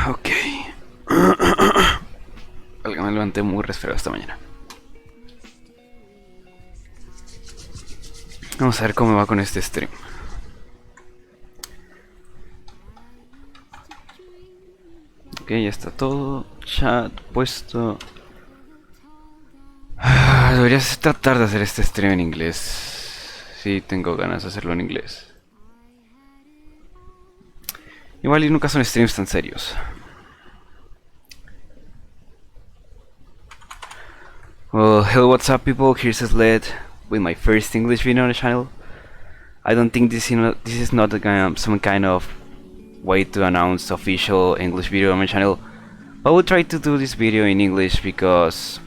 Ok. Me levanté muy resfriado esta mañana. Vamos a ver cómo va con este stream. Ok, ya está todo. Chat puesto. Deberías tratar de hacer este stream en inglés. Sí, tengo ganas de hacerlo en inglés. Igual y nunca son streams tan serios. Well, hello, what's up, people? Here's a sled with my first English video on the channel. I don't think this is not some kind of way to announce official English video on my channel. I will try to do this video in English because,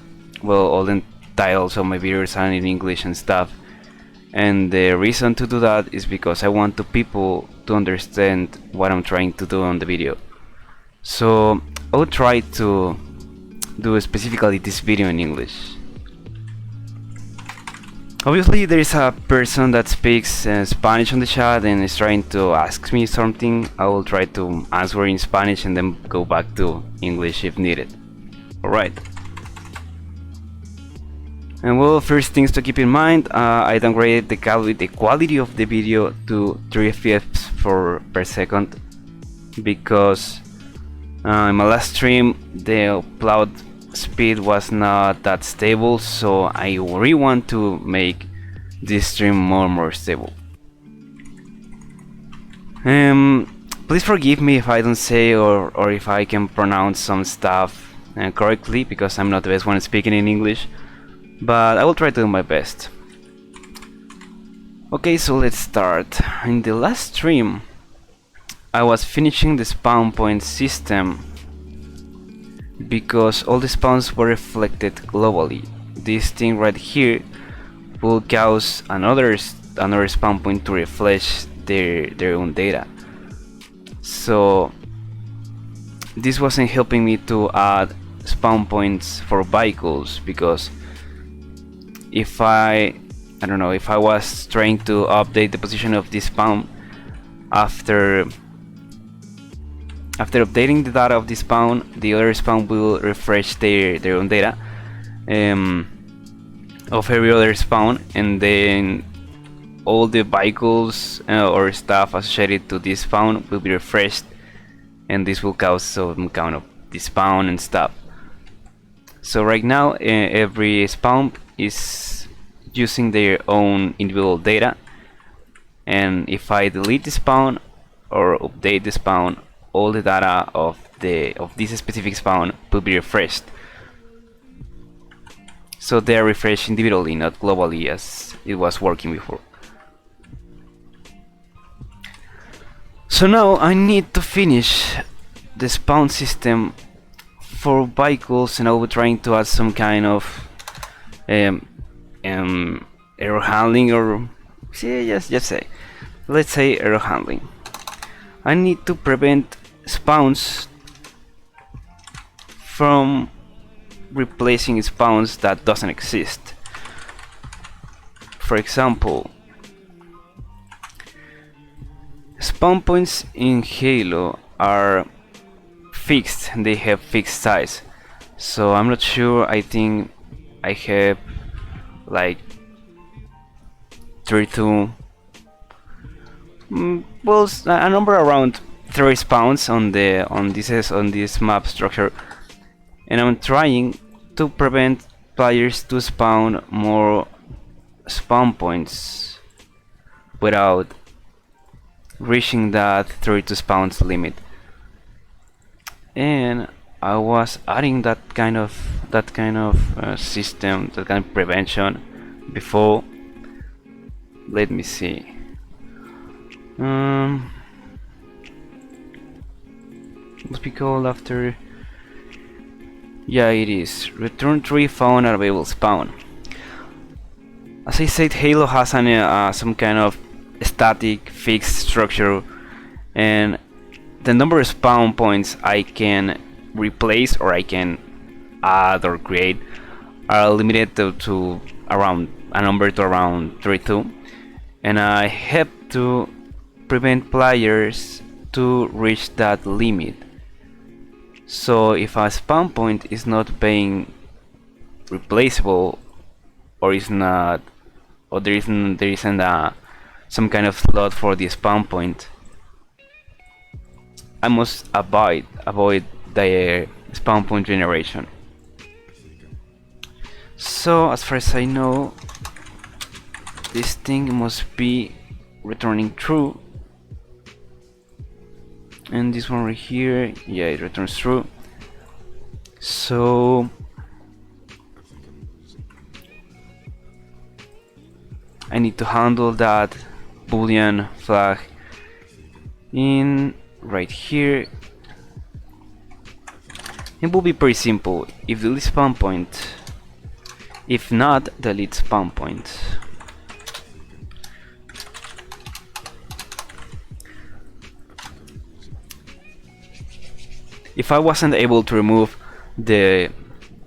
well, all the titles of my videos are in English and stuff. And the reason to do that is because I want the people to understand what I'm trying to do on the video. So I will try to do specifically this video in English. Obviously there is a person that speaks Spanish on the chat and is trying to ask me something. I will try to answer in Spanish and then go back to English if needed. Alright. And well, first things to keep in mind, I downgraded the quality of the video to 3 FPS per second because in my last stream the upload speed was not that stable, so I really want to make this stream more stable. Please forgive me if I don't say or if I can pronounce some stuff correctly, because I'm not the best one speaking in English, but I will try to do my best. Okay, so let's start. In the last stream I was finishing the spawn point system because all the spawns were reflected globally. This thing right here will cause another spawn point to refresh their own data. So this wasn't helping me to add spawn points for vehicles, because if I was trying to update the position of this spawn after updating the data of the spawn, the other spawn will refresh their own data of every other spawn, and then all the vehicles or stuff associated to this spawn will be refreshed, and this will cause some kind of despawn and stuff. So right now every spawn is using their own individual data, and if I delete the spawn or update the spawn, all the data of this specific spawn will be refreshed. So they are refreshed individually, not globally as it was working before. So now I need to finish the spawn system for vehicles, and I will be trying to add some kind of error handling, or let's say error handling. I need to prevent spawns from replacing spawns that doesn't exist. For example, spawn points in Halo are fixed, they have fixed size. So I'm not sure, I think I have like 32, well, a number around 3 spawns on this map structure, and I'm trying to prevent players to spawn more spawn points without reaching that 32 spawns limit. And I was adding that kind of system, that kind of prevention before. Let me see. Must be called after. Yeah, it is. Return 3 found at available spawn. As I said, Halo has some kind of static fixed structure, and the number of spawn points I can replace or I can add or create are limited to around a number to around 32, and I have to prevent players to reach that limit. So if a spawn point is not being replaceable, or is not, or there isn't some kind of slot for the spawn point, I must avoid the spawn point generation. So as far as I know, this thing must be returning true, and this one right here, yeah, it returns true. So I need to handle that boolean flag in right here. It will be pretty simple. If delete spawn point, if not, delete spawn point. If I wasn't able to remove the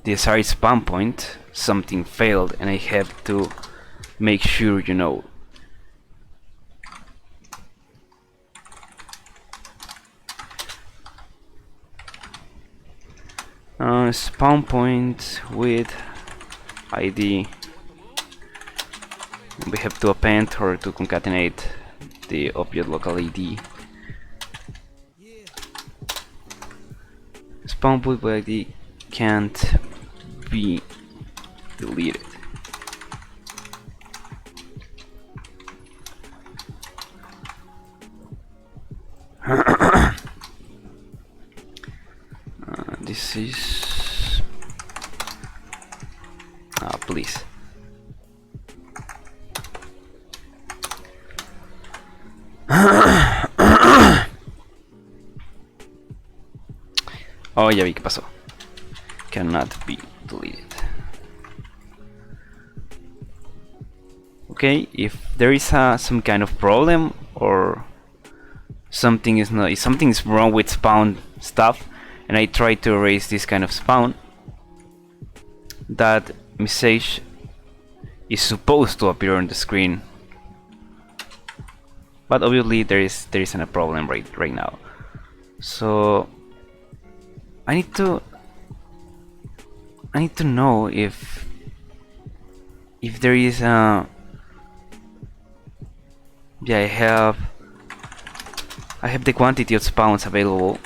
desired spawn point, something failed, and I have to make sure, you know. Spawn point with ID. We have to append or to concatenate the object local ID. Spawn point with ID can't be deleted. This is please. Oh, ya vi qué pasó. Cannot be deleted. Okay, if there is some kind of problem, or something is not, if something is wrong with spawn stuff, and I try to erase this kind of spawn, that message is supposed to appear on the screen. But obviously there isn't a problem right now. So I need to know if there is a, yeah, I have the quantity of spawns available.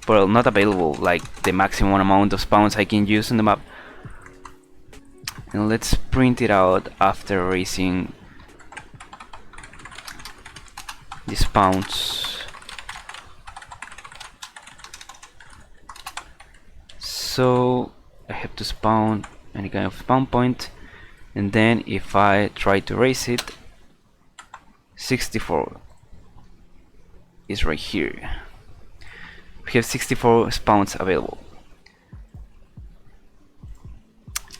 Well, not available, like the maximum amount of spawns I can use on the map. And let's print it out after erasing the spawns. So I have to spawn any kind of spawn point, and then if I try to erase it, 64 is right here. We have 64 spawns available.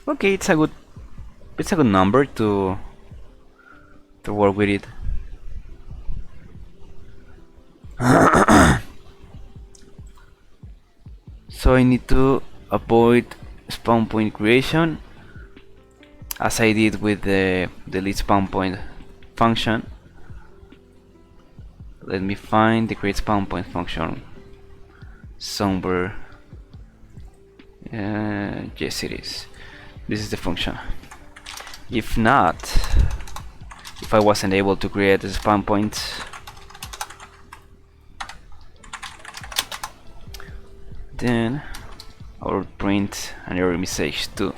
Okay, it's a good number to work with it. So I need to avoid spawn point creation, as I did with the delete spawn point function. Let me find the create spawn point function somewhere. Yes, it is. This is the function. If not, if I wasn't able to create a spawn point, then I will print an error message too.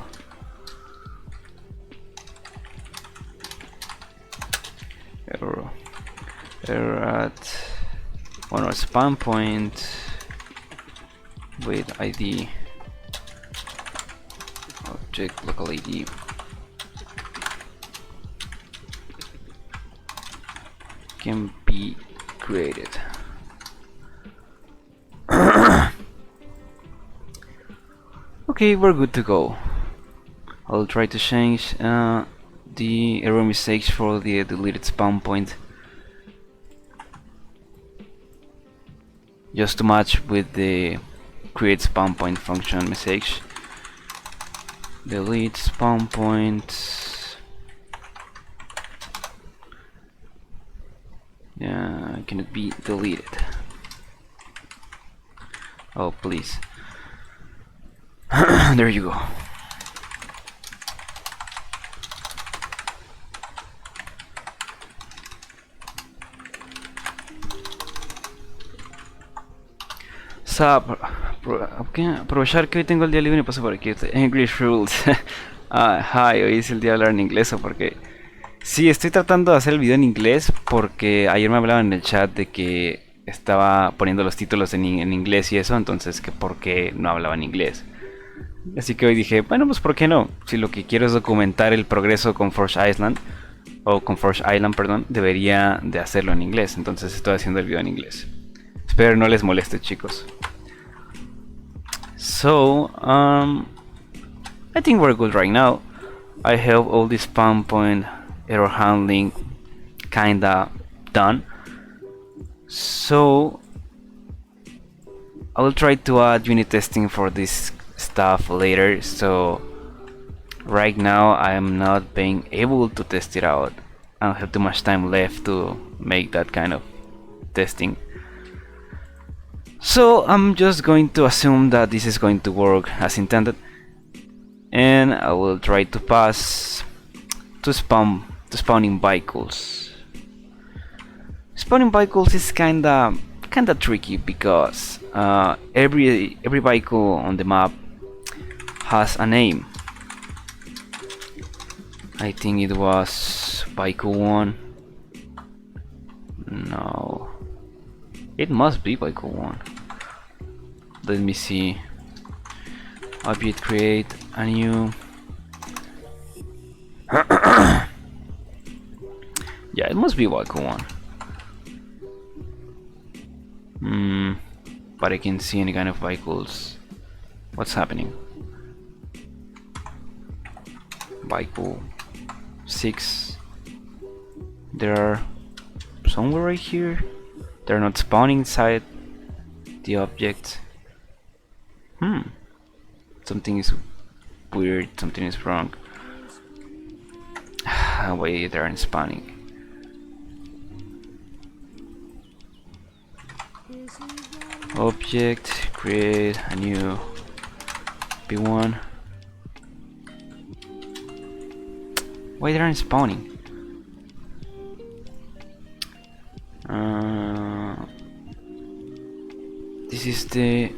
Error at one or spawn point with ID object local ID can be created. Okay, we're good to go. I'll try to change the error message for the deleted spawn point just to match with the create spawn point function message. Delete spawn point. Yeah, cannot be deleted. Oh, please. There you go. Aprovechar que hoy tengo el día libre y paso por aquí. English rules. Hi, hoy es el día de hablar en inglés, o porque sí, estoy tratando de hacer el video en inglés porque ayer me hablaban en el chat de que estaba poniendo los títulos en inglés y eso, entonces que por qué no hablaba en inglés. Así que hoy dije, bueno, pues por qué no. Si lo que quiero es documentar el progreso con Forge Island, o con Forge Island, perdón, debería de hacerlo en inglés. Entonces estoy haciendo el video en inglés. Espero no les moleste, chicos. So, I think we're good right now. I have all this spawn point error handling kinda done. So, I will try to add unit testing for this stuff later. So, right now I am not being able to test it out. I don't have too much time left to make that kind of testing. So I'm just going to assume that this is going to work as intended, and I will try to pass to spawning vehicles. Spawning vehicles is kinda tricky because every vehicle on the map has a name. I think it was vehicle 1. No, it must be vehicle 1. Let me see. Object create a new. Yeah, it must be vehicle 1. But I can't see any kind of vehicles. What's happening? Vehicle 6. There are somewhere right here. They're not spawning inside the object. Something is weird, something is wrong. Wait, they aren't spawning. Object, create a new P1. Why they aren't spawning? This is the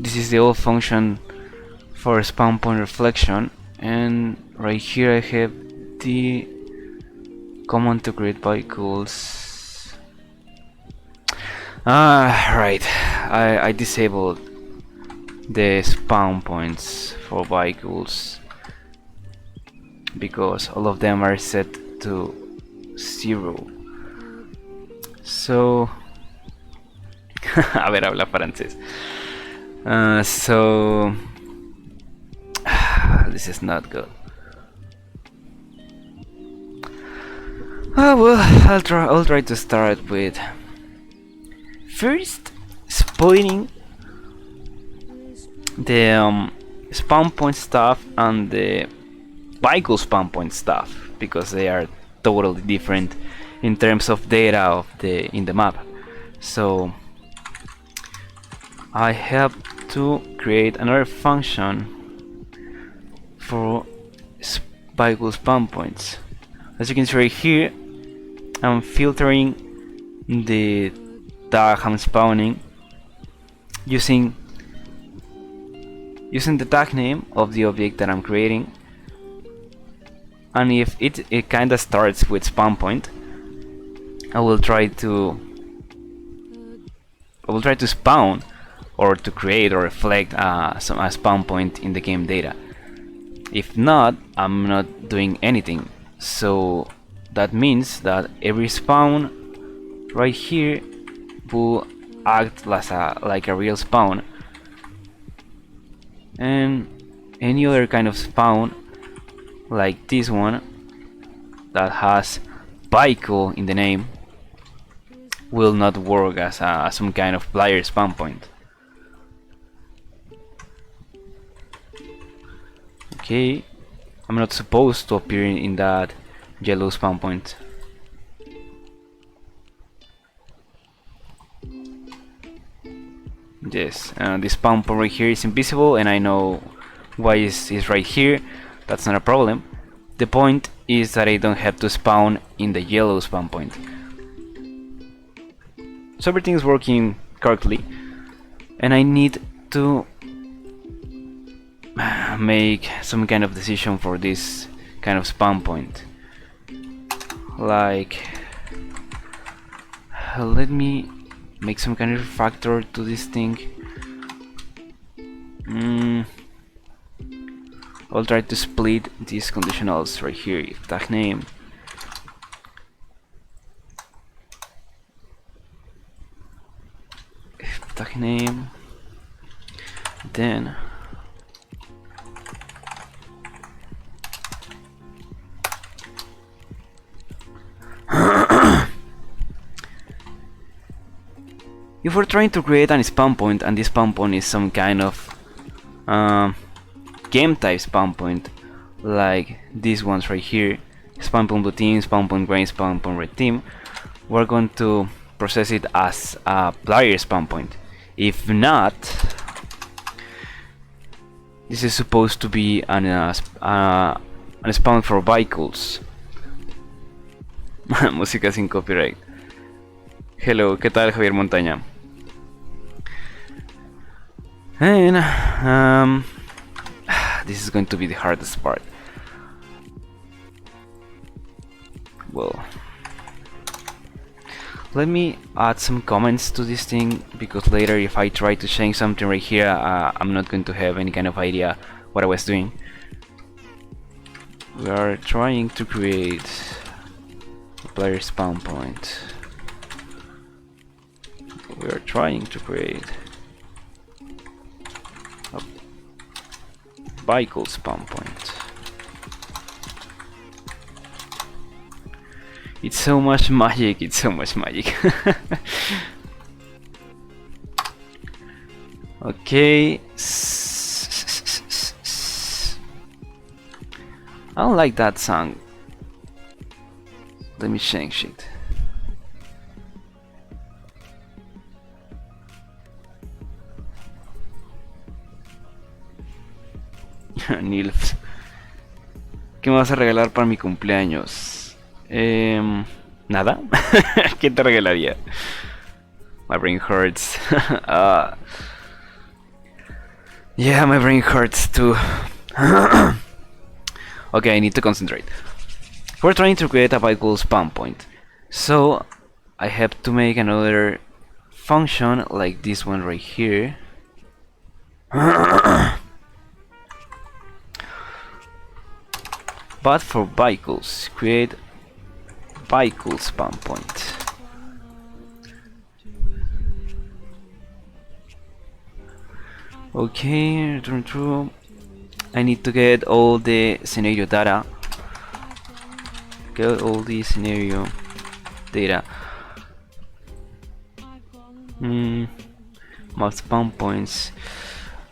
this is the old function for spawn point reflection, and right here I have the command to create vehicles. Right, I disabled the spawn points for vehicles because all of them are set to 0. So, a ver, habla francés. So, this is not good. Well, I'll try to start with first spoiling the spawn point stuff and the vehicle spawn point stuff, because they are totally different in terms of data of in the map. So I have to create another function for vehicle spawn points. As you can see right here, I'm filtering the tag I'm spawning using the tag name of the object that I'm creating, and if it kinda starts with spawn point, I will try to spawn or to create or reflect a spawn point in the game data. If not, I'm not doing anything. So that means that every spawn right here will act like a real spawn, and any other kind of spawn like this one that has vehicle in the name will not work as some kind of player spawn point. Okay, I'm not supposed to appear in that yellow spawn point. Yes, this spawn point right here is invisible, and I know why it's right here. That's not a problem. The point is that I don't have to spawn in the yellow spawn point. So everything is working correctly, and I need to make some kind of decision for this kind of spawn point. Like, let me make some kind of factor to this thing. I'll try to split these conditionals right here. If tag name, then if we're trying to create a spawn point, and this spawn point is some kind of game type spawn point, like these ones right here, spawn point blue team, spawn point green, spawn point red team, we're going to process it as a player spawn point. If not, this is supposed to be an spawn for vehicles. Música sin copyright. Hello, ¿qué tal, Javier Montaña? And this is going to be the hardest part. Well, let me add some comments to this thing, because later if I try to change something right here, I'm not going to have any kind of idea what I was doing. We are trying to create a player spawn point. We are trying to create a vehicle spawn point. It's so much magic, it's so much magic. Okay. I don't like that song. Let me change it. Nilf. ¿Qué me vas a regalar para mi cumpleaños? Nada. ¿Qué te regalaría? My brain hurts. Yeah, my brain hurts too. Okay, I need to concentrate. We're trying to create a vehicle spawn point, so I have to make another function like this one right here. But for vehicles, create vehicle spawn point. Okay, return true. I need to get all the scenario data. Get all the scenario data. Most spawn points.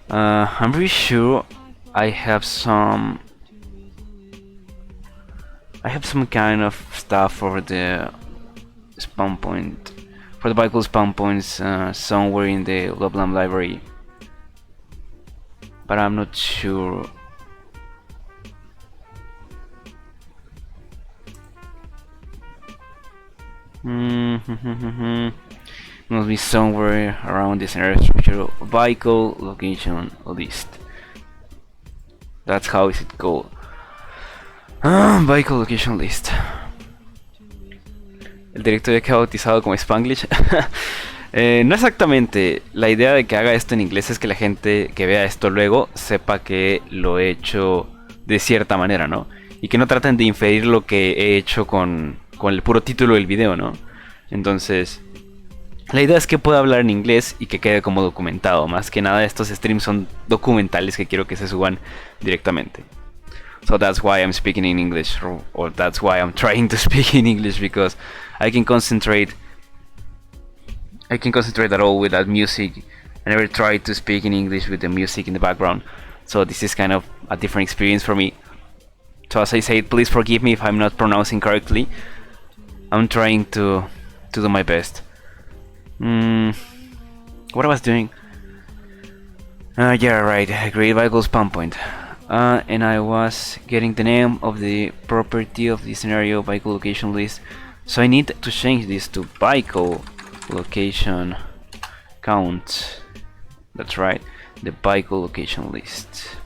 I'm pretty sure I have some kind of stuff for the spawn point, for the vehicle spawn points, somewhere in the Loblam library, but I'm not sure. Must be somewhere around the scenario structure, vehicle location list. That's how is it called. Vehicle location list. El directorio queda bautizado como Spanglish. No exactamente. La idea de que haga esto en inglés es que la gente que vea esto luego sepa que lo he hecho de cierta manera, ¿no? Y que no traten de inferir lo que he hecho con el puro título del video, ¿no? Entonces, la idea es que pueda hablar en inglés y que quede como documentado. Más que nada, estos streams son documentales que quiero que se suban directamente. So that's why I'm speaking in English, or that's why I'm trying to speak in English, because I can concentrate at all with that music. I never try to speak in English with the music in the background. So this is kind of a different experience for me So as I said, please forgive me if I'm not pronouncing correctly. I'm trying to do my best. What I was doing? Yeah, right. Create vehicle spawn point. And I was getting the name of the property of the scenario vehicle location list. So I need to change this to vehicle location count. That's right, the vehicle location list.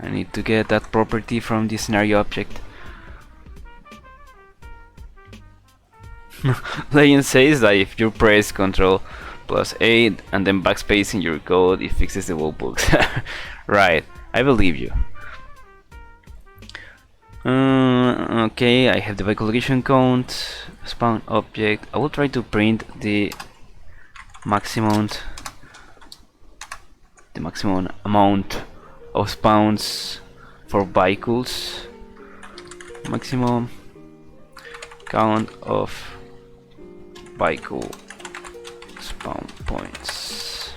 I need to get that property from the scenario object. Legend says that if you press Ctrl plus 8 and then backspace in your code, it fixes the wall bugs. Right, I believe you. Okay, I have the vehicle location count, spawn object. I will try to print the maximum amount of spawns for vehicles. Maximum count of vehicle spawn points,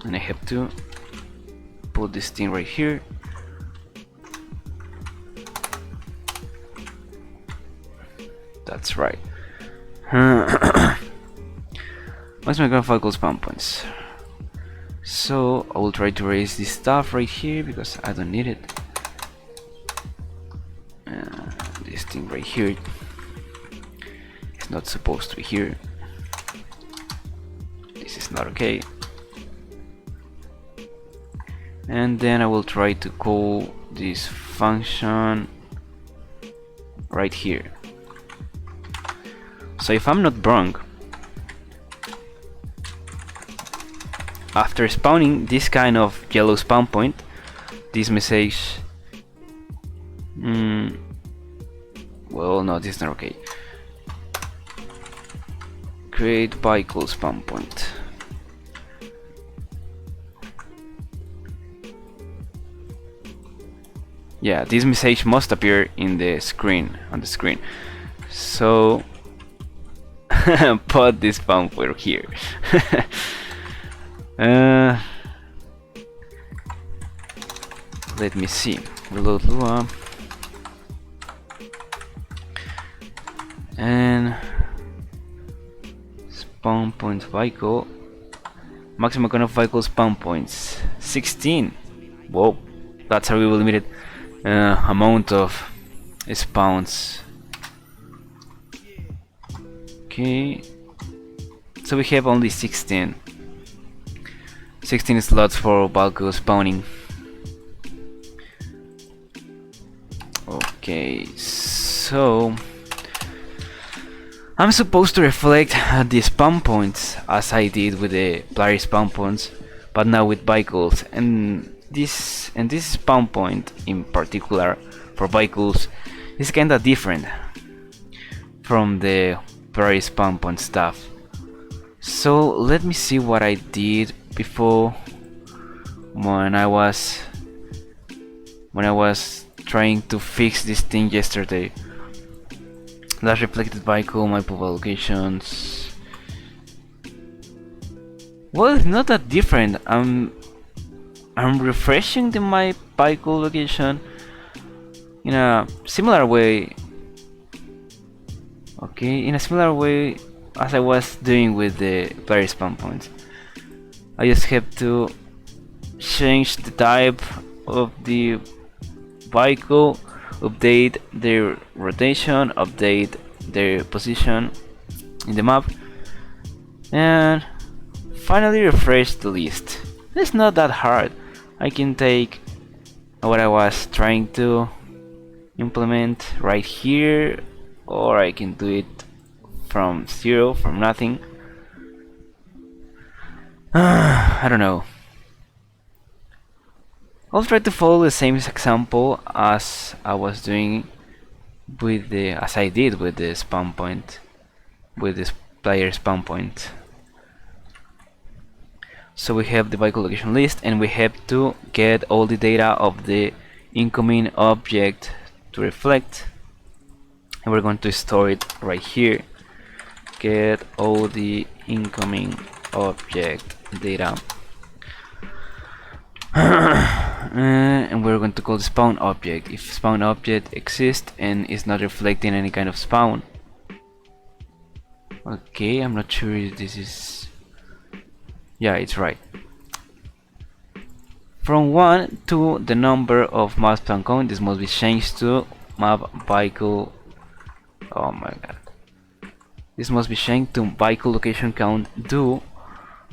and I have to put this thing right here. That's right. Maximum count of vehicle spawn points. So I will try to erase this stuff right here because I don't need it. This thing right here is not supposed to be here. This is not okay. And then I will try to call this function right here. So if I'm not wrong, after spawning this kind of yellow spawn point, this message, well, no, this is not okay. Create vehicle spawn point. Yeah, this message must appear in the screen, on the screen. So put this spawn point here. Let me see. Reload Lua. And spawn point vehicle. Maximum count of vehicle spawn points 16. Whoa, that's a really limited amount of spawns. Okay, so we have only 16 slots for vehicle spawning. Okay, so I'm supposed to reflect the spawn points as I did with the player spawn points, but now with vehicles, and this spawn point in particular for vehicles is kinda different from the player spawn point stuff. So let me see what I did before when I was trying to fix this thing yesterday. Last reflected vehicle, multiple locations. Well, it's not that different. I'm refreshing my vehicle location in a similar way. Okay, in a similar way as I was doing with the player spawn points. I just have to change the type of the vehicle, update their rotation, update their position in the map, and finally refresh the list. It's not that hard. I can take what I was trying to implement right here, or I can do it from zero, from nothing. I don't know. I'll try to follow the same example as I was doing with as I did with the spawn point, with this player spawn point. So we have the vehicle location list, and we have to get all the data of the incoming object to reflect, and we're going to store it right here. Get all the incoming object data. And we're going to call the spawn object. If spawn object exists and is not reflecting any kind of spawn. Okay, I'm not sure if this is... Yeah, it's right. From 1 to the number of map spawn count, this must be changed to map vehicle. Oh my god. This must be changed to vehicle location count do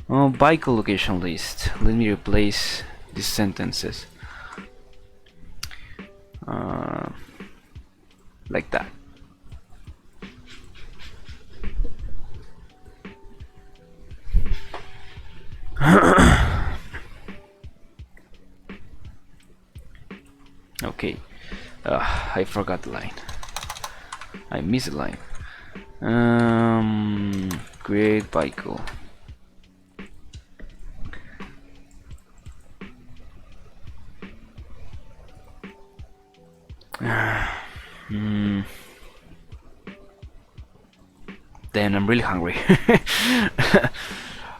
vehicle location list. Let me replace these sentences. Like that. Okay, I forgot the line. I missed the line. Create vehicle. Then I'm really hungry.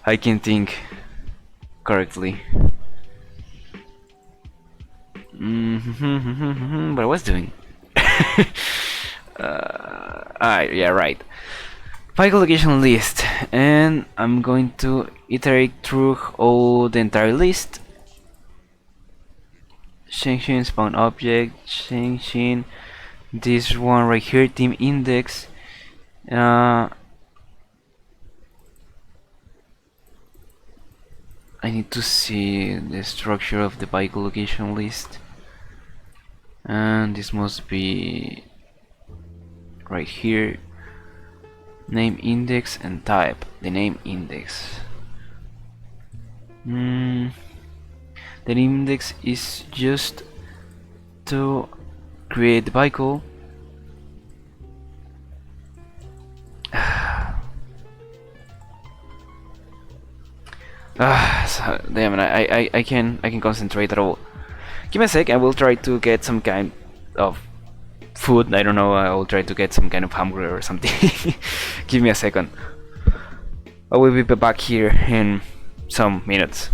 I can think correctly. But I was doing. Yeah, right. Vehicle location list, and I'm going to iterate through all the entire list. Changing spawn object, changing this one right here, team index. I need to see the structure of the vehicle location list, and this must be right here. Name index and type the name index. The name index is just to create the vehicle. So, damn it, I can concentrate at all. Give me a sec, I will try to get some kind of food. I don't know, I will try to get some kind of hamburger or something. Give me a second. I will be back here in some minutes.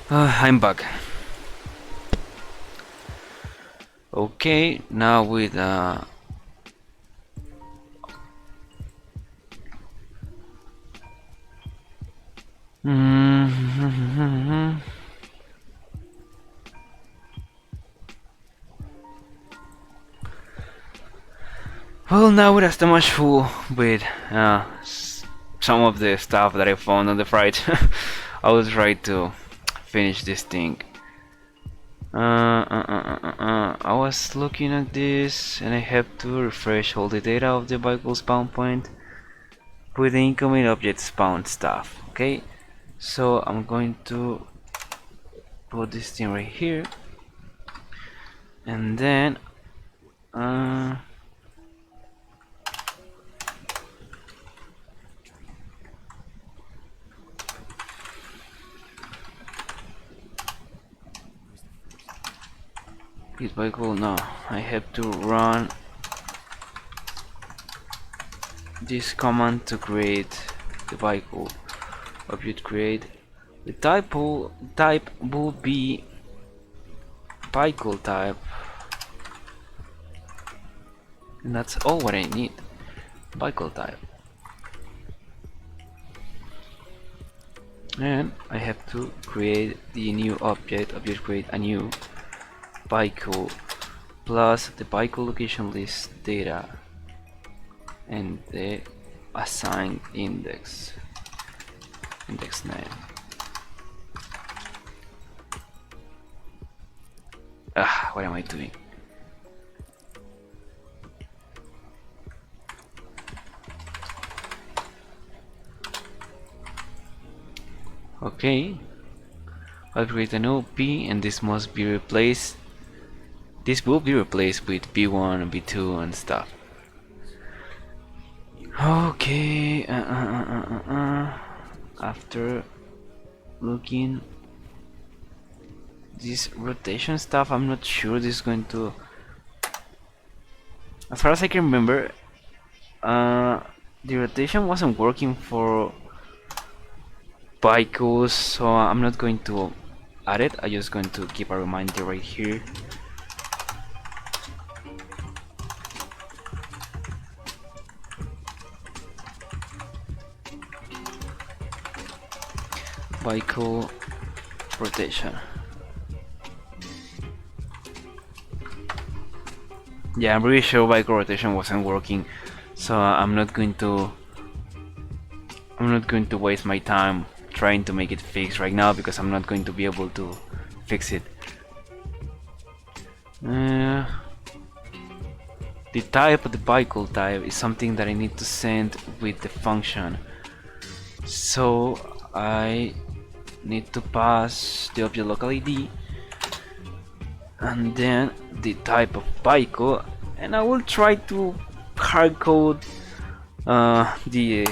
I'm back. Okay, now with well, now with a stomach full with some of the stuff that I found on the fridge, I will try to finish this thing. I was looking at this and I have to refresh all the data of the vehicle spawn point with the incoming object spawn stuff. Okay, so I'm going to put this thing right here, and then this vehicle, no, I have to run this command to create the vehicle object create. The type will be vehicle type, and that's all what I need. Vehicle type, and I have to create the new object create a new vehicle plus the vehicle location list data and the assigned index name. What am I doing? Okay, I'll create a new P, and this must be replaced. This will be replaced with B1 and B2 and stuff. Okay, after looking this rotation stuff, I'm not sure this is going to. As far as I can remember, the rotation wasn't working for vehicles, so I'm not going to add it. I'm just going to keep a reminder right here. Vehicle rotation. Yeah, I'm pretty sure vehicle rotation wasn't working, so I'm not going to waste my time trying to make it fix right now, because I'm not going to be able to fix it. The type of the vehicle type is something that I need to send with the function, so I need to pass the object local ID and then the type of vehicle, and I will try to hardcode the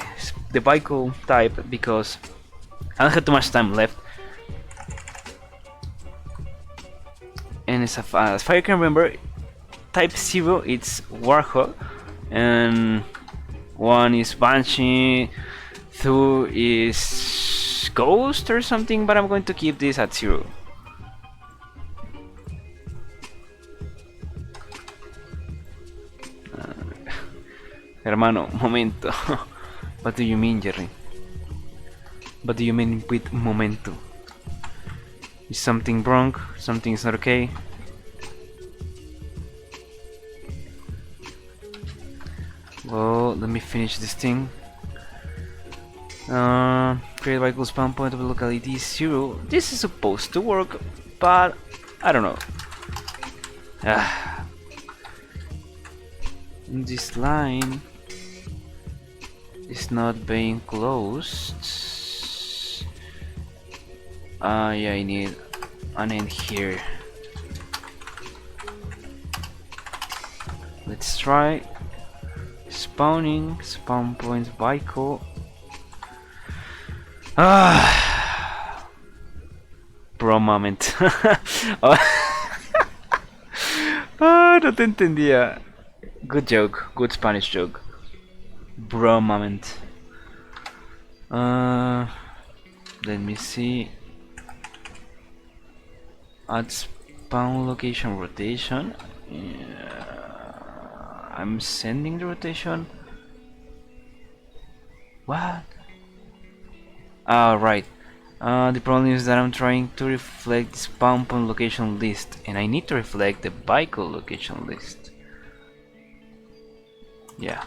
vehicle type because I don't have too much time left. And as far as I can remember, type 0 it's Warhol, and 1 is Banshee, 2 is Ghost or something, but I'm going to keep this at 0. Hermano, momento. What do you mean, Jerry? What do you mean with momento? Is something wrong? Something is not okay? Well, let me finish this thing. Create vehicle spawn point of locality 0. This is supposed to work, but I don't know. This line is not being closed. Yeah, I need an end here. Let's try spawning spawn point vehicle. Bro moment. No te entendía. Good joke, good Spanish joke. Bro moment. Let me see. Add spawn location rotation. I'm sending the rotation. What? Ah, right. The problem is that I'm trying to reflect the spawn point location list, and I need to reflect the vehicle location list. Yeah.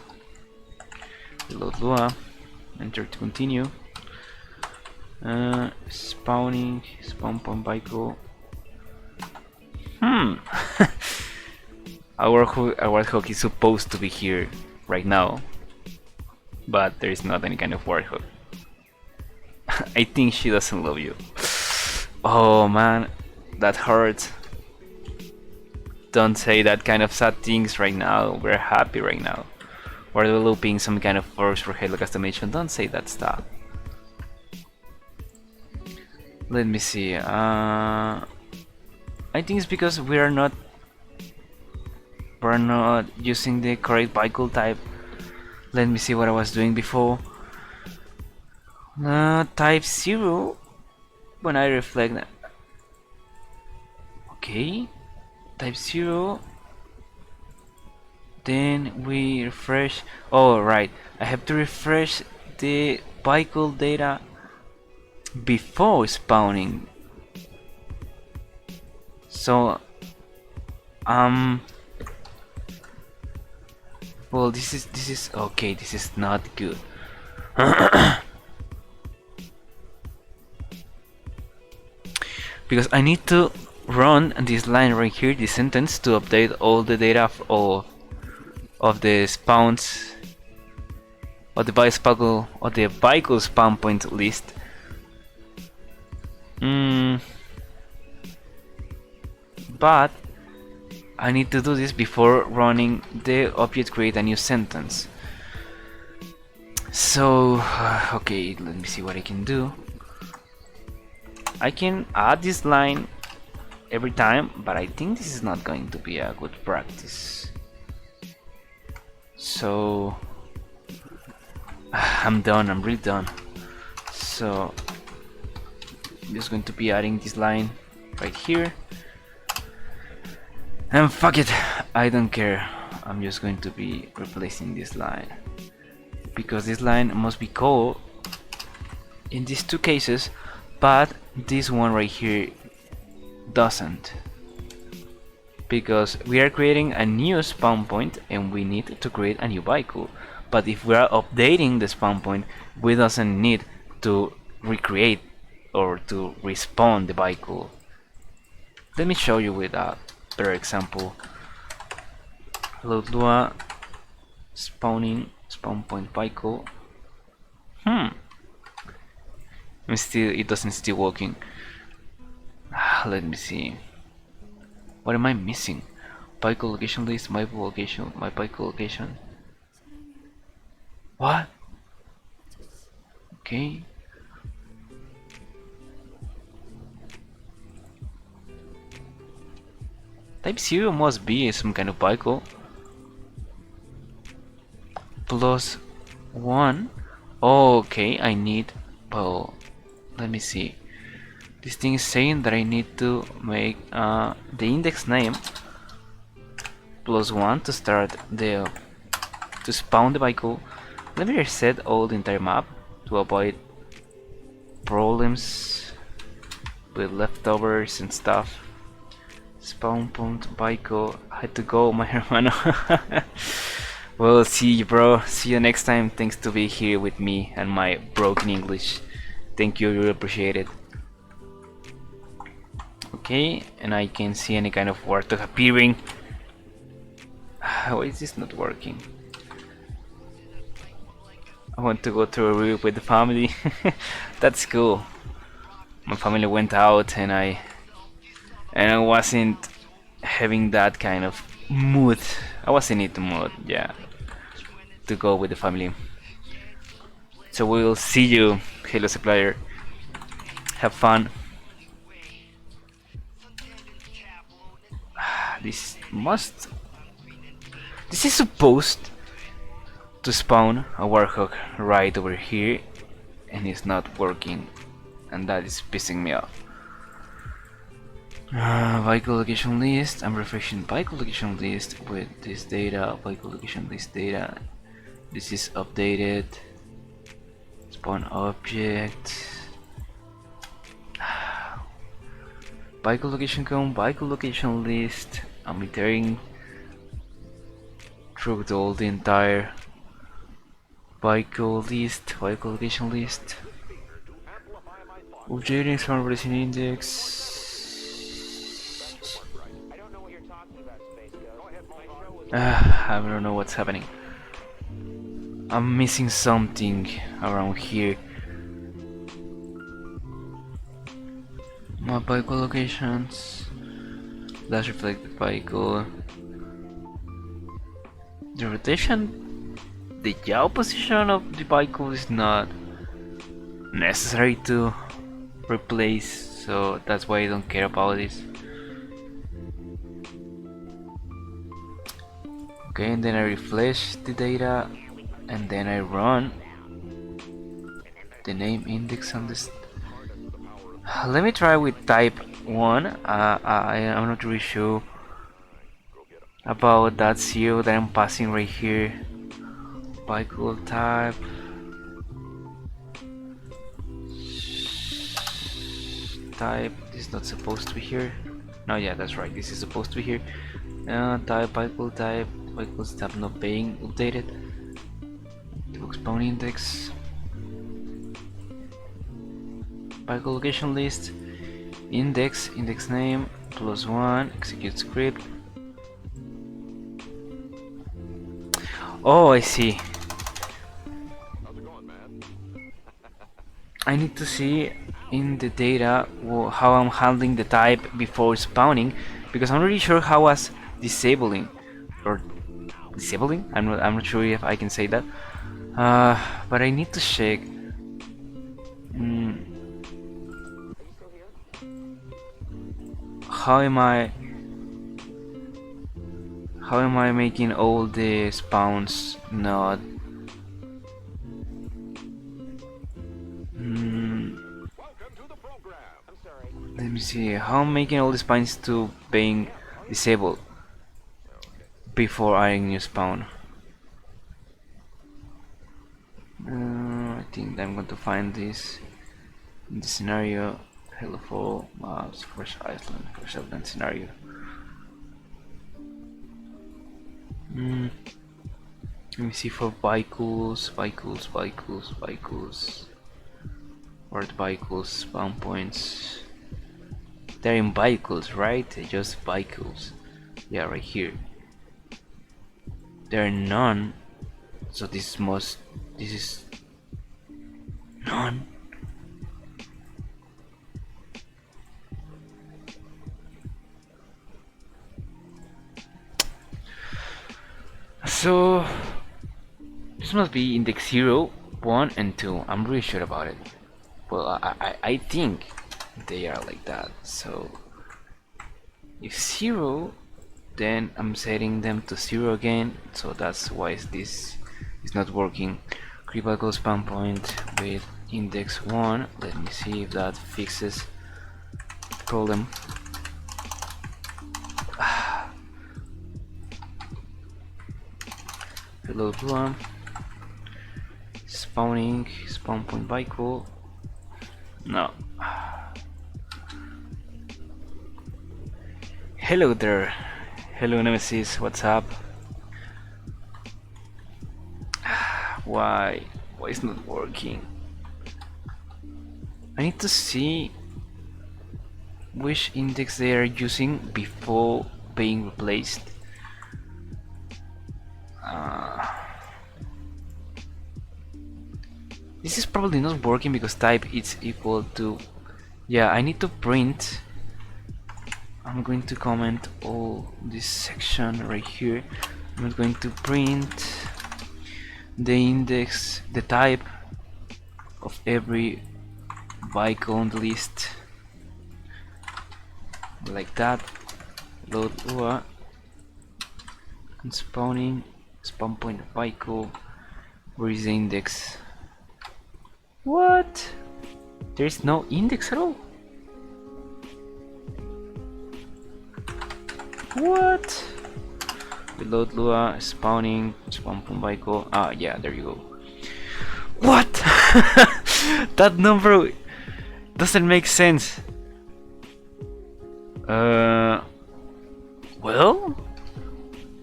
Reload Lua. Enter to continue. Spawning, spawn point vehicle. Our hook is supposed to be here right now, but there is not any kind of warthog. I think she doesn't love you. Oh man, that hurts. Don't say that kind of sad things right now. We're happy right now. We're developing some kind of force for Halo customization. Don't say that stuff. Let me see. I think it's because we're not using the correct vehicle type. Let me see what I was doing before. Type 0. When I reflect that. Okay. Type 0. Then we refresh. Oh, right. I have to refresh the vehicle data before spawning. So, well, this is okay. This is not good. Because I need to run this line right here, this sentence, to update all the data of the spawns of the vehicle spawn point list. But I need to do this before running the object create a new sentence. So okay, let me see what I can do. I can add this line every time, but I think this is not going to be a good practice. So I'm done, I'm really done. So I'm just going to be adding this line right here. And fuck it, I don't care. I'm just going to be replacing this line. Because this line must be called in these two cases, but this one right here doesn't. Because we are creating a new spawn point and we need to create a new vehicle. But if we are updating the spawn point, we doesn't need to recreate or to respawn the vehicle. Let me show you with a better example. Load Lua spawning spawn point vehicle. It doesn't still working. Let me see. What am I missing? Vehicle location list, my vehicle location. What? Okay. Type 0 must be some kind of vehicle. Plus 1. Oh, okay, I need. Well, let me see. This thing is saying that I need to make the index name plus 1 to start to spawn the vehicle. Let me reset all the entire map to avoid problems with leftovers and stuff. Spawn point vehicle. I had to go, my hermano. Well, see you, bro. See you next time. Thanks to be here with me and my broken English. Thank you, really appreciate it. Okay, and I can see any kind of warthog appearing. Why is this not working? I want to go to a review with the family. That's cool. My family went out and I wasn't having that kind of mood. I wasn't in the mood, yeah, to go with the family. So we'll see you, Halo supplier. Have fun. This is supposed to spawn a warthog right over here, and it's not working, and that is pissing me off. Vehicle location list. I'm refreshing vehicle location list with this data. Vehicle location list data. This is updated. Spawn object. Vehicle location count. Vehicle location list. I'm iterating through the entire vehicle list. Vehicle location list. Updating spawn releasing index. I don't know what's happening. I'm missing something around here. My vehicle locations. Let's reflect the vehicle. The rotation, the yaw position of the vehicle is not necessary to replace, so that's why I don't care about this. Okay, and then I refresh the data, and then I run the name index on this. Let me try with type 1. I'm not really sure about that zero that I'm passing right here. Vehicle type. Type is not supposed to be here. No, yeah, that's right. This is supposed to be here. Type vehicle type. Vehicles type not being updated. Book spawn index. Vehicle location list. Index name +1. Execute script. Oh, I see. I need to see in the data how I'm handling the type before spawning, because I'm not really sure how I was disabling or disabling. I'm not sure if I can say that. But I need to check. How am I making all the spawns not? Let me see. How I'm making all the spawns to being disabled before adding new spawn. I think I'm going to find this in the scenario. Hello for maps, Fresh Island, Fresh Island scenario. Let me see for vehicles. Where are the vehicles? Spawn points. They're in vehicles, right? Just vehicles. Yeah, right here. There are none. So this is none. So this must be index 0, 1 and 2. I'm really sure about it. Well, I think they are like that. So if 0, then I'm setting them to 0 again. So that's why this is not working. Critical spawn point with index 1. Let me see if that fixes the problem. Hello Plum. Spawning, spawn point vehicle. No. Hello there. Hello Nemesis, what's up? Why it's not working? I need to see which index they are using before being replaced. This is probably not working because type is equal to, yeah, I need to print. I'm going to comment all this section right here. I'm going to print the index, the type of every vehicle on the list, like that. Load UA and spawning, spawn point vehicle. Where is the index? What? There is no index at all. What? Reload Lua, spawning, spawn Pumbaiko. Ah, yeah, there you go. What? That number doesn't make sense. Well,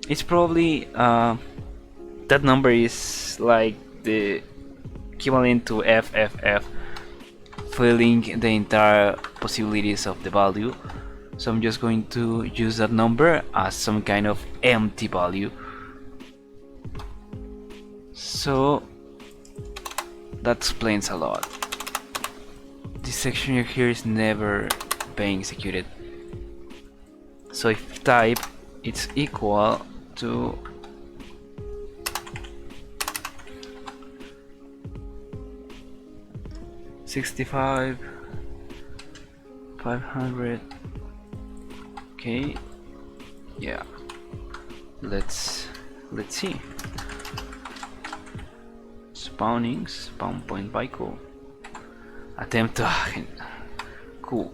it's probably that number is like the equivalent to FFF, filling the entire possibilities of the value. So I'm just going to use that number as some kind of empty value. So that explains a lot. This section here is never being executed. So if type it's equal to $65 $500. Okay, yeah, let's see. Spawning, spawn point Baiko. Attempt to cool.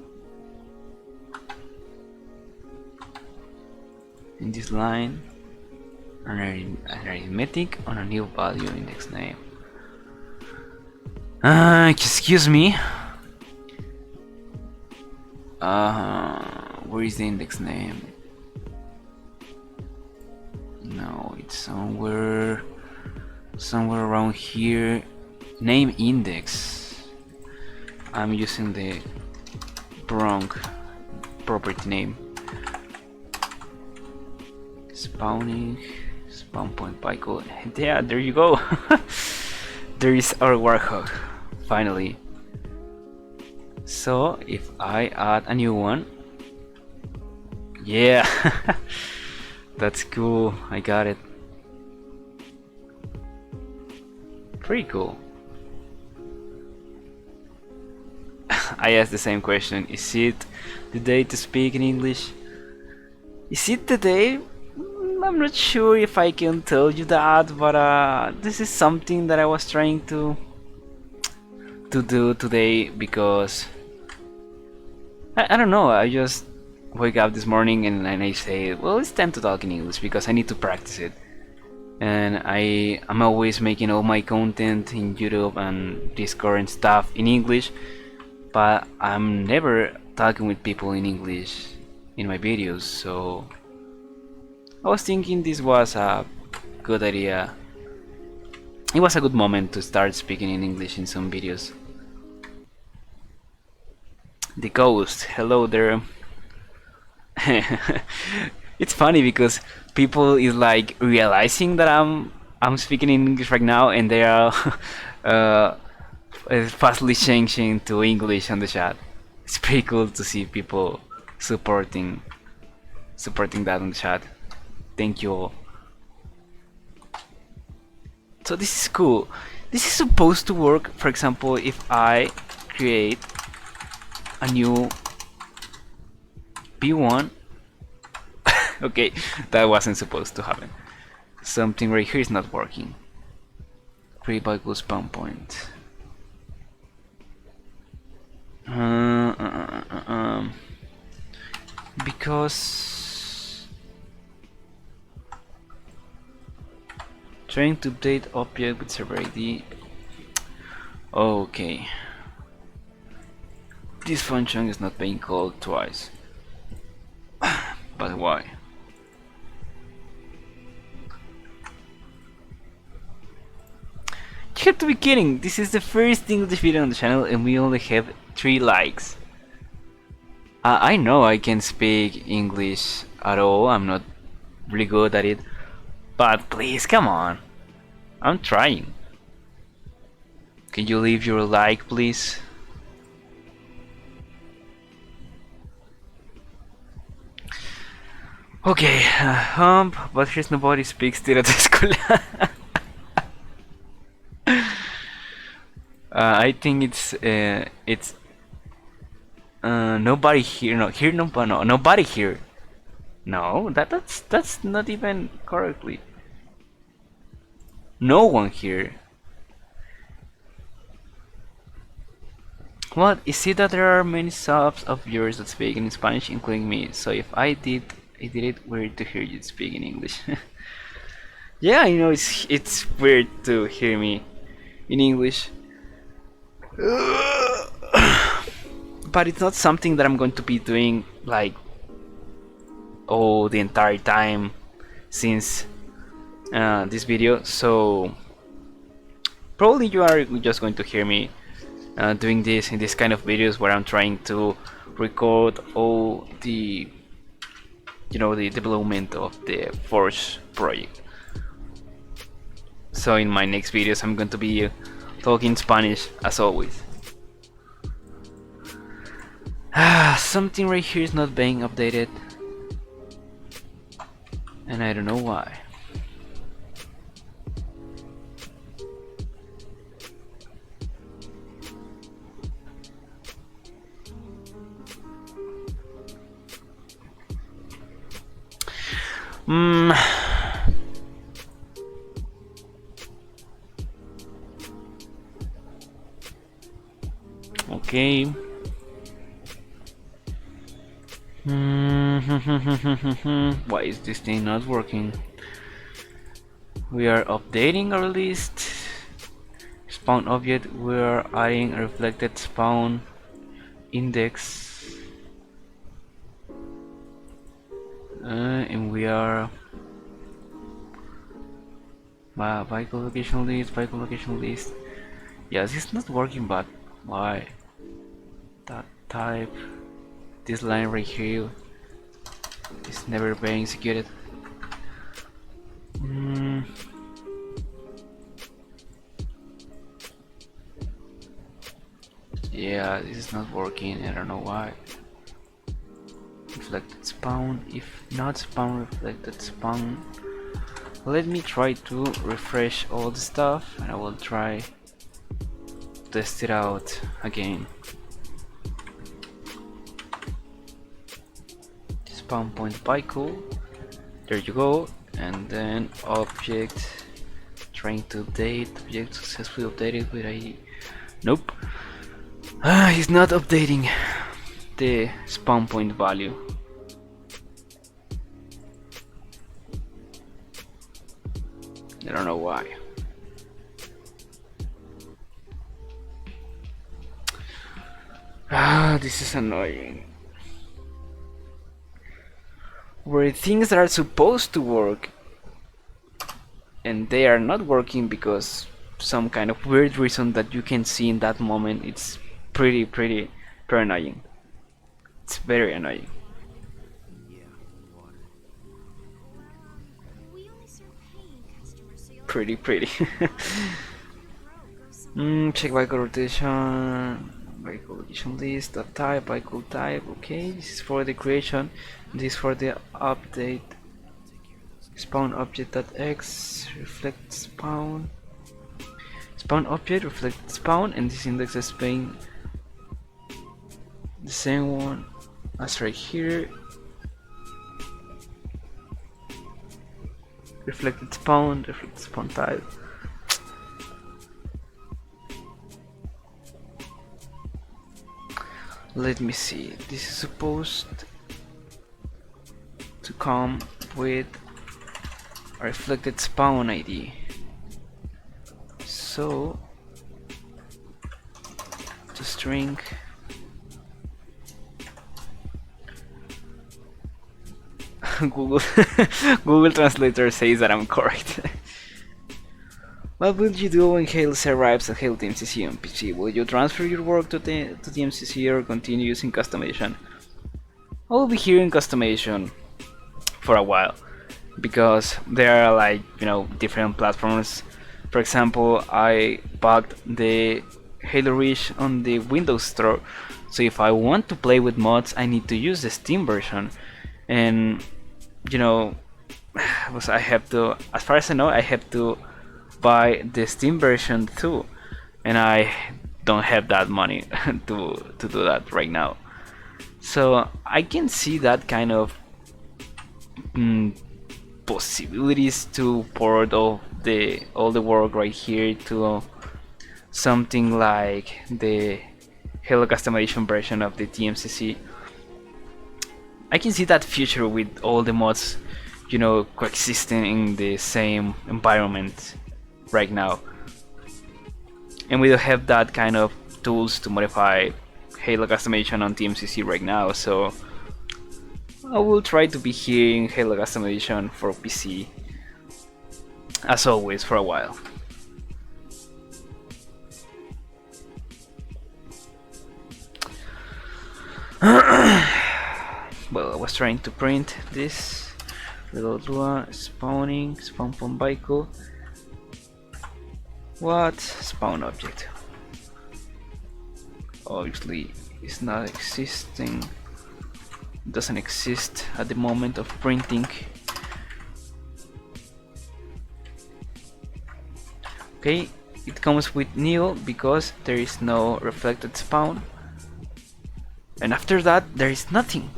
In this line, an arithmetic on a new value index name. Excuse me. Where is the index name? No, it's somewhere around here. Name index. I'm using the wrong property name. Spawning, spawn point Baiko. Yeah, there you go. There is our warthog, finally. So if I add a new one, yeah, that's cool. I got it. Pretty cool. I asked the same question. Is it the day to speak in English? Is it the day? I'm not sure if I can tell you that, but this is something that I was trying to do today because I don't know. I just wake up this morning and I say, well, it's time to talk in English because I need to practice it. And I'm always making all my content in YouTube and Discord and stuff in English, but I'm never talking with people in English in my videos, so I was thinking this was a good idea. It was a good moment to start speaking in English in some videos. The ghost, hello there. It's funny because people is like realizing that I'm speaking in English right now, and they are fastly changing to English on the chat. It's pretty cool to see people supporting that on the chat. Thank you all. So this is cool. This is supposed to work, for example, if I create a new P1. Okay, that wasn't supposed to happen. Something right here is not working. Create by goal spawn point. Because trying to update object with server ID. Okay, this function is not being called twice. But why? You have to be kidding! This is the first English video on the channel and we only have 3 likes. I know I can speak English at all, I'm not really good at it, but please, come on. I'm trying. Can you leave your like, please? Okay, but here's nobody speaks tira de escola. I think it's nobody here. No, here no, nobody here. No, that's not even correctly. No one here. What? Is it that there are many subs of yours that speak in Spanish, including me? So if I did I did it. Weird to hear you speak in English. Yeah, I know it's weird to hear me in English. But it's not something that I'm going to be doing like the entire time since this video. So probably you are just going to hear me doing this in this kind of videos where I'm trying to record all the the development of the Forge project. So in my next videos I'm going to be talking Spanish as always. Something right here is not being updated and I don't know why. Okay. Why is this thing not working? We are updating our list. Spawn object, we are adding a reflected spawn index. And we are vehicle location list. Yes, it's not working, but why? That type, this line right here is never being executed. Yeah, this is not working. I don't know why. Reflected spawn, if not spawn, reflected spawn. Let me try to refresh all the stuff and I will try test it out again. Spawn point vehicle, there you go, and then object, trying to update, object successfully updated with ID. Nope, he's not updating the spawn point value. I don't know why. This is annoying. Where things that are supposed to work and they are not working because some kind of weird reason that you can see in that moment, it's pretty annoying. It's very annoying. Pretty. Check vehicle rotation, vehicle location list, type, vehicle type. Okay, this is for the creation, this is for the update. Spawn object.x, reflect spawn object, reflect spawn, and this index is being the same one as right here. Reflected spawn type. Let me see, this is supposed to come with a reflected spawn ID. So to string Google Google Translator says that I'm correct. What will you do when Hail arrives at Hail DMCC on PC? Will you transfer your work to DMCC or continue using customization? I will be here in customization for a while because there are like different platforms. For example, I bought the Halo Reach on the Windows Store, so if I want to play with mods I need to use the Steam version, and I have to, as far as I know, I have to buy the Steam version too, and I don't have that money to do that right now. So I can see that kind of possibilities to port all the work right here to something like the Halo customization version of the TMCC. I can see that future with all the mods, you know, coexisting in the same environment right now. And we don't have that kind of tools to modify Halo customization on TMCC right now, so I will try to be hearing Halo customization for PC as always for a while. Well, I was trying to print this little Lua spawning spawn point vehicle. What? Spawn object. Obviously it's not existing, doesn't exist at the moment of printing. Okay, it comes with nil because there is no reflected spawn, and after that there is nothing.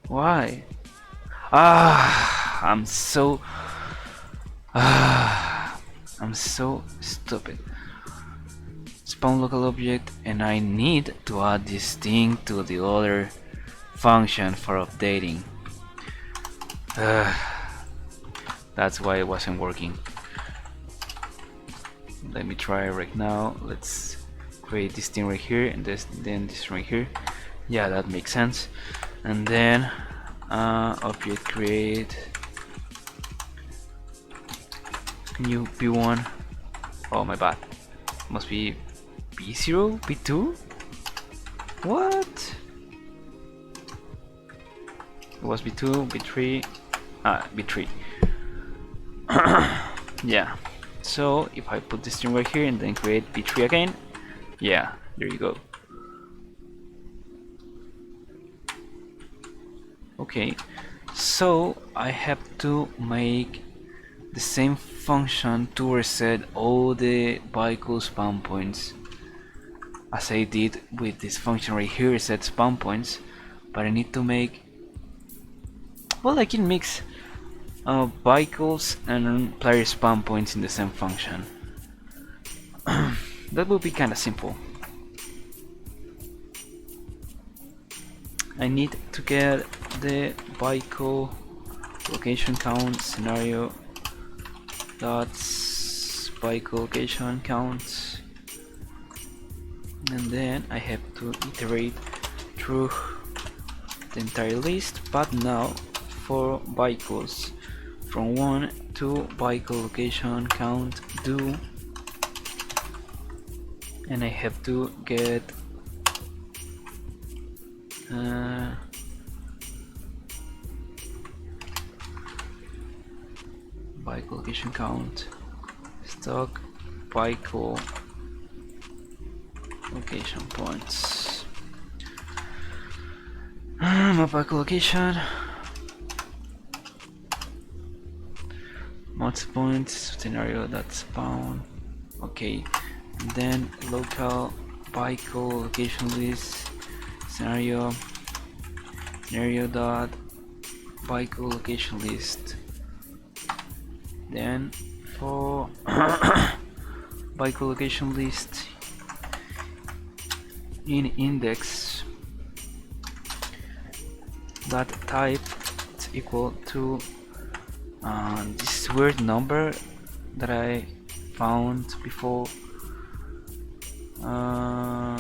Why? I'm so stupid. Spawn local object, and I need to add this thing to the other function for updating. That's why it wasn't working. Let me try right now. Let's create this thing right here, and then this right here. Yeah, that makes sense. And then object create new p1. Oh my bad, must be p0, p2. What? It was b2, b3, b3. Yeah, so if I put this string right here and then create b3 again, yeah, there you go. Okay, so I have to make the same function to reset all the vehicle spawn points as I did with this function right here, reset spawn points, but I need to make, well, I can mix vehicles and player spawn points in the same function. That will be kind of simple. I need to get the vehicle location count scenario dot vehicle location count, and then I have to iterate through the entire list, but now for vehicles from 1 to vehicle location count do, and I have to get vehicle location count stock vehicle location points. My vehicle location mods points scenario that spawn. Okay, and then local vehicle location list scenario dot vehicle location list. Then for vehicle location list in index that type is equal to this weird number that I found before. I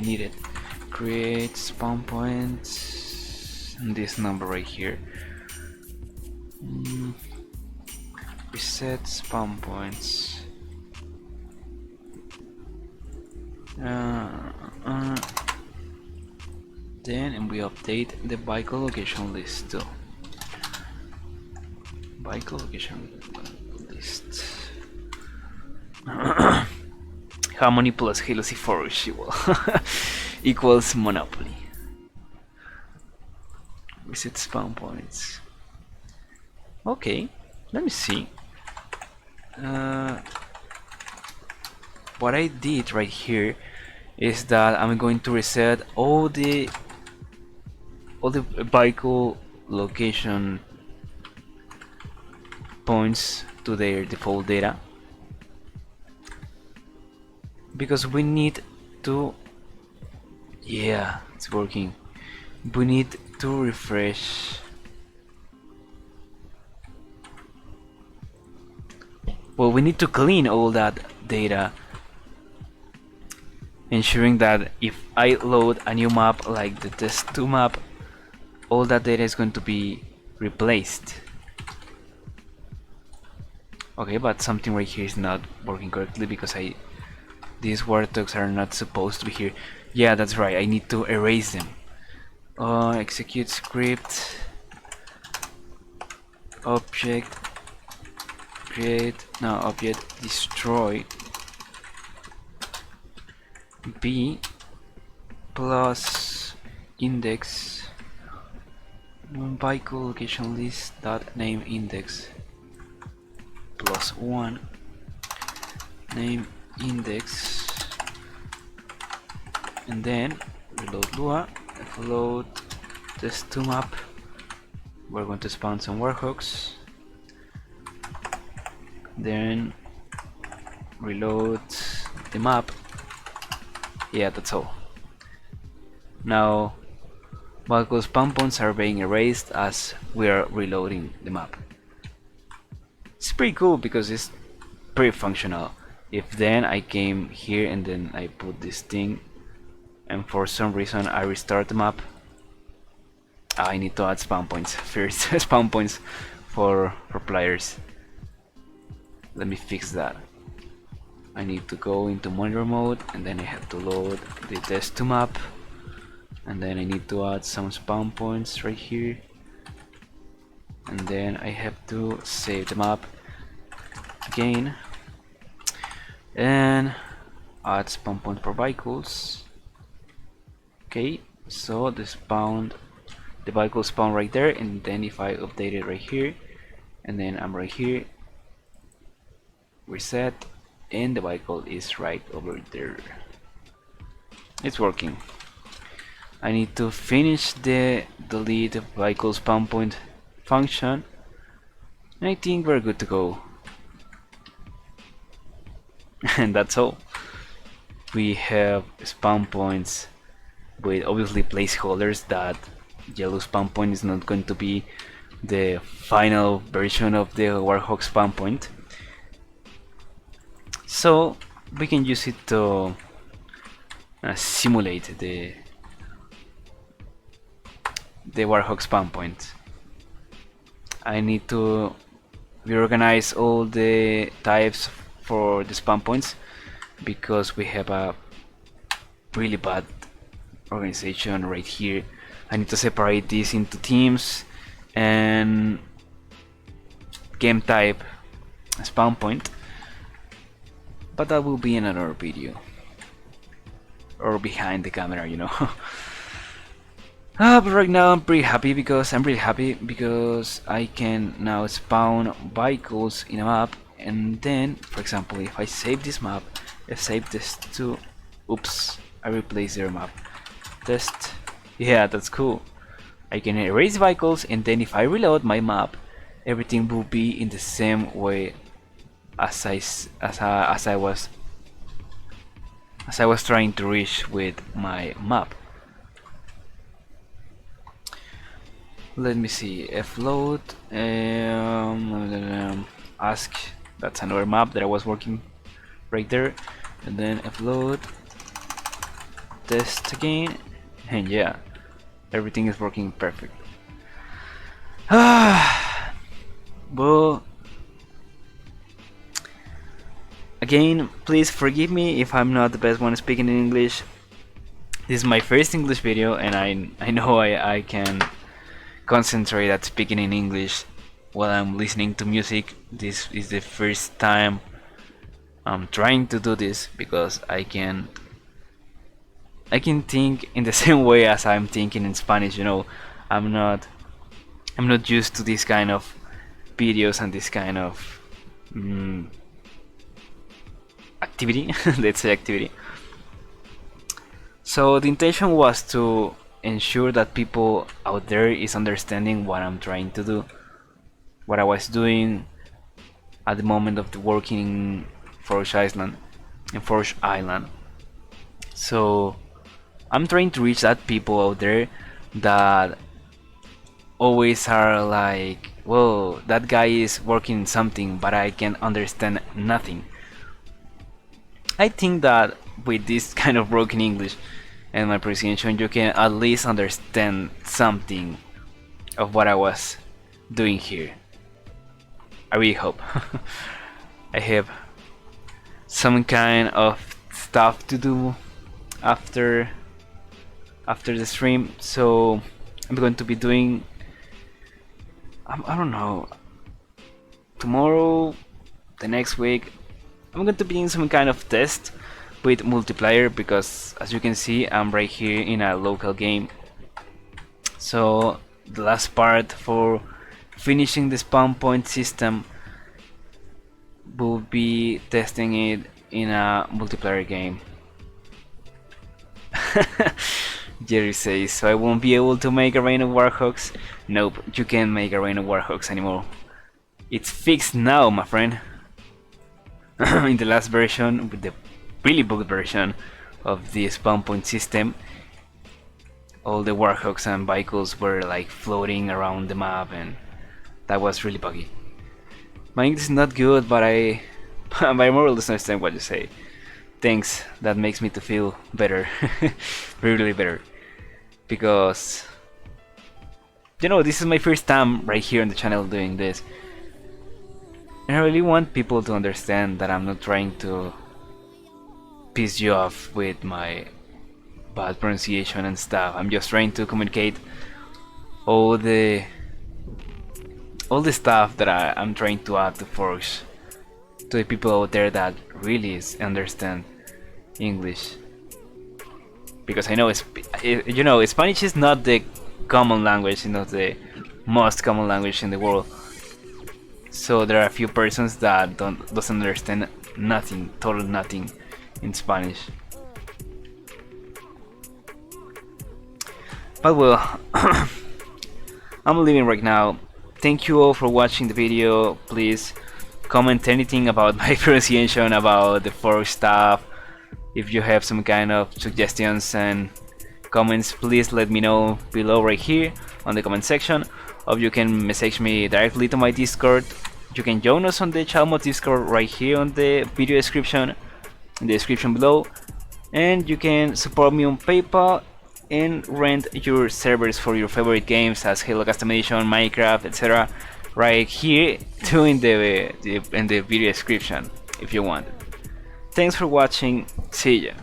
need it. Create spawn points and this number right here. Reset spawn points. Then and we update the vehicle location list too. Vehicle location list. Harmony plus Halo C4 equals Monopoly. Reset spawn points. Okay, let me see. What I did right here is that I'm going to reset all the vehicle location points to their default data, because we need to Yeah, it's working. We need to refresh. Well, we need to clean all that data, ensuring that if I load a new map like the test2 map, all that data is going to be replaced. Okay, but something right here is not working correctly because these warthogs are not supposed to be here. Yeah, that's right, I need to erase them. Execute script, object create, no, object destroy b plus index vehicle location list dot name index plus 1 name index, and then reload Lua, load test2 map. We're going to spawn some warhawks, then reload the map. Yeah, that's all. Now vehicle spawn points are being erased as we are reloading the map. It's pretty cool because it's pretty functional. If then I came here and then I put this thing and for some reason I restart the map, I need to add spawn points first. Spawn points for players. Let me fix that. I need to go into monitor mode and then I have to load the test2 map, and then I need to add some spawn points right here, and then I have to save the map again and add spawn point for vehicles. Okay, so the vehicle spawn right there, and then if I update it right here and then I'm right here, reset, and the vehicle is right over there. It's working. I need to finish the delete vehicle spawn point function, and I think we're good to go. And that's all. We have spawn points with obviously placeholders. That yellow spawn point is not going to be the final version of the warhawk spawn point, so we can use it to simulate the warhawk spawn point. I need to reorganize all the types for the spawn points because we have a really bad organization right here. I need to separate this into teams and game type spawn point, but that will be in another video or behind the camera, you know. But right now I'm really happy because I can now spawn vehicles in a map, and then for example if I save this map, I save this to, oops, I replace their map test. Yeah, that's cool. I can erase vehicles, and then if I reload my map, everything will be in the same way as I was trying to reach with my map. Let me see, float, ask, that's another map that I was working right there, and then float, test again, and yeah, everything is working perfect. Well, again, please forgive me if I'm not the best one speaking in English. This is my first English video, and I know I can concentrate at speaking in English while I'm listening to music. This is the first time I'm trying to do this because I can think in the same way as I'm thinking in Spanish, you know. I'm not used to this kind of videos and this kind of activity. Let's say activity. So the intention was to ensure that people out there is understanding what I'm trying to do, what I was doing at the moment of the working in Forge Island. So I'm trying to reach that people out there that always are like, whoa, that guy is working something, but I can understand nothing. I think that with this kind of broken English and my pronunciation, you can at least understand something of what I was doing here. I really hope. I have some kind of stuff to do after the stream, so I'm going to be doing, I don't know, tomorrow, the next week, I'm going to be doing some kind of test with multiplayer, because as you can see, I'm right here in a local game. So the last part for finishing the spawn point system will be testing it in a multiplayer game. Jerry says, so I won't be able to make a rain of warhawks? Nope, you can't make a rain of warhawks anymore. It's fixed now, my friend. In the last version, with the really bugged version of the spawn point system, all the warhawks and vehicles were like floating around the map, and that was really buggy. My English is not good, but I more or less understand what you say. Thanks, that makes me to feel better. Really better. Because, you know, this is my first time right here on the channel doing this. And I really want people to understand that I'm not trying to piss you off with my bad pronunciation and stuff. I'm just trying to communicate all the stuff that I'm trying to add to Forge to the people out there that really understand English. Because I know you know, Spanish is not the common language, you know, the most common language in the world. So there are a few persons that doesn't understand nothing, totally nothing in Spanish. But well, I'm leaving right now. Thank you all for watching the video. Please comment anything about my pronunciation, about the fork stuff. If you have some kind of suggestions and comments, please let me know below right here on the comment section, or you can message me directly to my Discord. You can join us on the Chalmot Discord right here on the video description, in the description below, and you can support me on PayPal and rent your servers for your favorite games as Halo Customization, Minecraft, etc. right here too in the video description if you want. Thanks for watching. See ya.